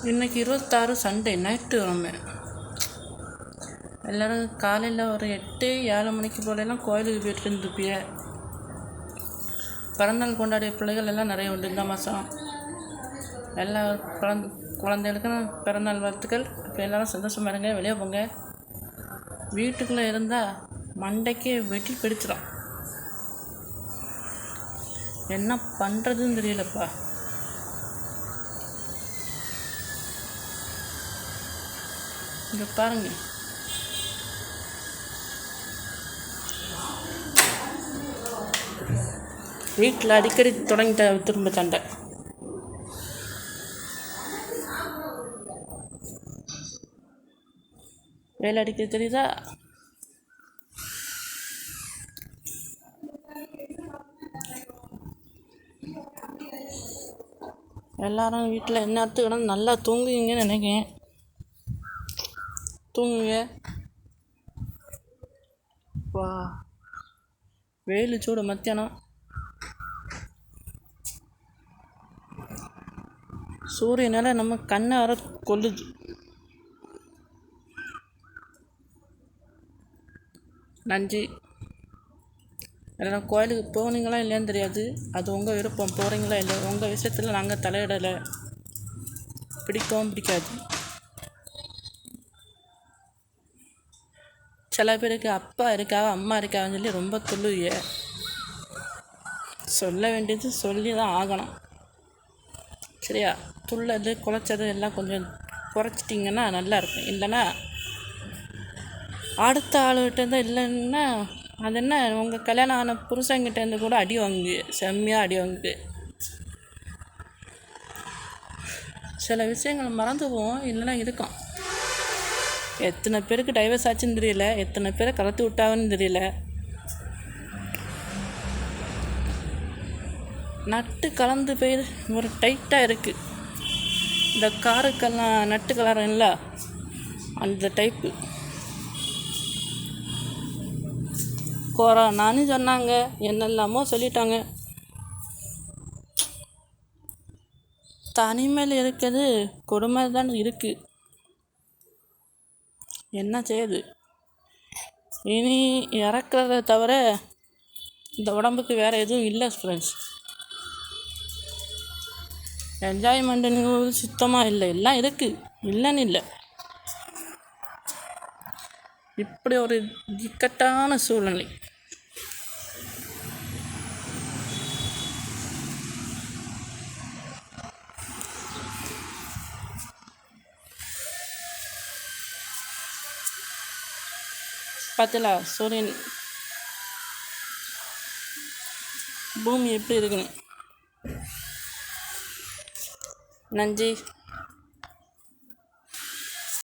இன்றைக்கி 26 சண்டே ஞாயிற்றுக்கிழமை. எல்லோரும் காலையில் ஒரு 8-7 மணிக்கு போலெல்லாம் கோயிலுக்கு போயிட்டு இருந்துப்பிய. பிறந்தநாள் கொண்டாடிய பிள்ளைகள் எல்லாம் நிறைய உண்டு இந்த மாதம். எல்லா குழந்தைகளுக்கும் பிறந்தநாள் வாழ்த்துக்கள். இப்போ எல்லோரும் சந்தோஷமாக இருங்க, வெளியே போங்க. வீட்டுக்குள்ளே இருந்தால் மண்டைக்கே வெட்டி பிடிச்சிடும். என்ன பண்ணுறதுன்னு தெரியலப்பா. இங்கே பாருங்க, வீட்டில் அடிக்கடி தொடங்கிட்ட திரும்ப சண்டை. வேலை அடிக்க தெரியுதா? எல்லாரும் வீட்டில் என்ன நல்லா தூங்குவீங்கன்னு நினைக்கிறேன். தூங்குங்க. வா, வெயில் சூடு மத்தியானம். சூரியனால் நம்ம கண்ணை வர கொல்லுது. நன்றி. எல்லாம் கோயிலுக்கு போனீங்களா இல்லையான்னு தெரியாது, அது உங்கள் விருப்பம். போகிறீங்களா இல்லை, உங்கள் விஷயத்தில் நாங்கள் தலையிடலை. பிடிக்கவும் பிடிக்காது. சில பேருக்கு அப்பா இருக்காவா அம்மா இருக்கான்னு சொல்லி ரொம்ப துள்ளுவிய. சொல்ல வேண்டியது சொல்லி தான் ஆகணும், சரியா? துள்ளது குலைச்சது எல்லாம் கொஞ்சம் குறைச்சிட்டிங்கன்னா நல்லாயிருக்கும். இல்லைன்னா அடுத்த ஆளுகிட்டேருந்து இல்லைன்னா அது என்ன, உங்கள் கல்யாணம் ஆன புருஷங்கிட்டேருந்து கூட அடி வாங்கு, செம்மையாக அடி வாங்கு. சில விஷயங்கள் மறந்து போவோம், இல்லைன்னா இருக்கும். எத்தனை பேருக்கு டைவர்ஸ் ஆச்சுன்னு தெரியல, எத்தனை பேரை கலத்து விட்டாங்கன்னு தெரியல. நட்டு கலந்து போய் ஒரு டைட்டாக இருக்குது. இந்த காருக்கெல்லாம் நட்டு கலரில்ல, அந்த டைப்பு. கொரோனான்னு சொன்னாங்க, என்னெல்லாமோ சொல்லிட்டாங்க. தனிமையில் இருக்கிறது கொடுமை தான் இருக்குது. என்ன செய்யுது? இனி இறக்கிறத தவிர இந்த உடம்புக்கு வேறு எதுவும் இல்லை ஃப்ரெண்ட்ஸ். என்ஜாய்மெண்ட்டுன்னு சுத்தமாக இல்லை. எல்லாம் இருக்குது, இல்லைன்னு இல்லை. இப்படி ஒரு இக்கட்டான சூழ்நிலை. பார்த்தீங்களா சூரியன் பூமி எப்படி இருக்குன்னு. நன்றி.